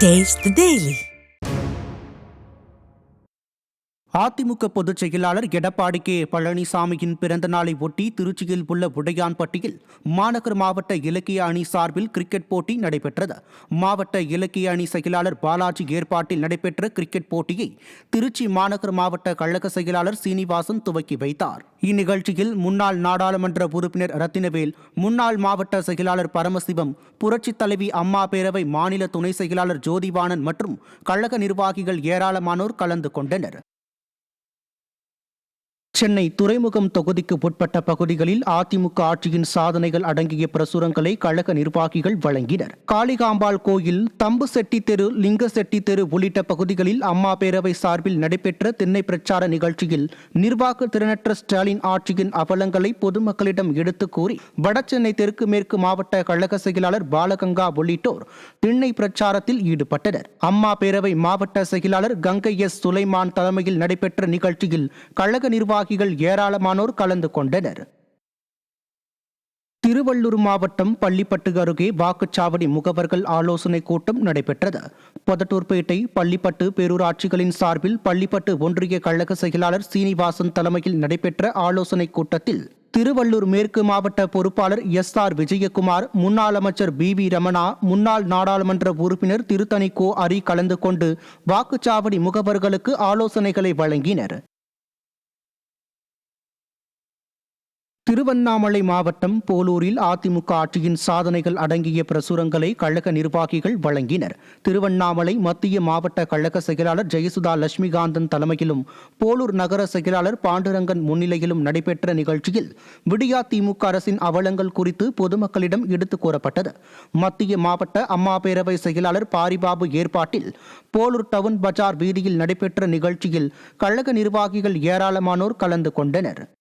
Taste the Daily. AIADMK பொதுச் செயலாளர் Edappadi K பழனிசாமியின் பிறந்த நாளை ஒட்டி திருச்சியில் உள்ள உடையான்பட்டியில் மாநகர் மாவட்ட இலக்கிய அணி சார்பில் கிரிக்கெட் போட்டி நடைபெற்றது. மாவட்ட இலக்கிய அணி செயலாளர் பாலாஜி ஏற்பாட்டில் நடைபெற்ற கிரிக்கெட் போட்டியை திருச்சி மாநகர் மாவட்ட கழக செயலாளர் சீனிவாசன் துவக்கி வைத்தார். இந்நிகழ்ச்சியில் முன்னாள் நாடாளுமன்ற உறுப்பினர் ரத்தினவேல், முன்னாள் மாவட்ட செயலாளர் பரமசிவம், புரட்சித் தலைவி அம்மா பேரவை மாநில துணை செயலாளர் ஜோதிவாணன் மற்றும் கழக நிர்வாகிகள் ஏராளமானோர் கலந்து கொண்டனர். சென்னை துறைமுகம் தொகுதிக்கு உட்பட்ட பகுதிகளில் அதிமுக ஆட்சியின் சாதனைகள் அடங்கிய பிரசுரங்களை கழக நிர்வாகிகள் வழங்கினர். காளிகாம்பாள் கோயில், தம்பு செட்டி தெரு, லிங்க செட்டி தெரு உள்ளிட்ட பகுதிகளில் அம்மா பேரவை சார்பில் நடைபெற்ற திண்ணை பிரச்சார நிகழ்ச்சியில் நிர்வாக திறனற்ற ஸ்டாலின் ஆட்சியின் அவலங்களை பொதுமக்களிடம் எடுத்துக் கூறி வடசென்னை தெற்கு மேற்கு மாவட்ட கழக செயலாளர் பாலகங்கா உள்ளிட்டோர் திண்ணை பிரச்சாரத்தில் ஈடுபட்டனர். அம்மா பேரவை மாவட்ட செயலாளர் கங்கை எஸ் சுலைமான் தலைமையில் நடைபெற்ற நிகழ்ச்சியில் கழக நிர்வாகிகள் ஏராளமானோர் கலந்து கொண்டனர். திருவள்ளூர் மாவட்டம் பள்ளிப்பட்டு அருகே வாக்குச்சாவடி முகவர்கள் ஆலோசனை கூட்டம் நடைபெற்றது. பொதட்டூர்பேட்டை, பள்ளிப்பட்டு பேரூராட்சிகளின் சார்பில் பள்ளிப்பட்டு ஒன்றிய கழக செயலாளர் சீனிவாசன் தலைமையில் நடைபெற்ற ஆலோசனை கூட்டத்தில் திருவள்ளூர் மேற்கு மாவட்ட பொறுப்பாளர் எஸ்.ஆர். விஜயகுமார், முன்னாள் அமைச்சர் பி.வி. ரமணா, முன்னாள் நாடாளுமன்ற உறுப்பினர் திருத்தணி கோ. அரி கலந்து கொண்டு வாக்குச்சாவடி முகவர்களுக்கு ஆலோசனைகளை வழங்கினர். திருவண்ணாமலை மாவட்டம் போலூரில் அதிமுக ஆட்சியின் சாதனைகள் அடங்கிய பிரசுரங்களை கழக நிர்வாகிகள் வழங்கினர். திருவண்ணாமலை மத்திய மாவட்ட கழக செயலாளர் ஜெயசுதா லட்சுமிகாந்தன் தலைமையிலும் போலூர் நகர செயலாளர் பாண்டுரங்கன் முன்னிலையிலும் நடைபெற்ற நிகழ்ச்சியில் விடியா திமுக அரசின் அவலங்கள் குறித்து பொதுமக்களிடம் எடுத்துக் கூறப்பட்டது. மத்திய மாவட்ட அம்மா பேரவை செயலாளர் பாரிபாபு ஏற்பாட்டில் போலூர் டவுன் பஜார் வீதியில் நடைபெற்ற நிகழ்ச்சியில் கழக நிர்வாகிகள் ஏராளமானோர் கலந்து கொண்டனர்.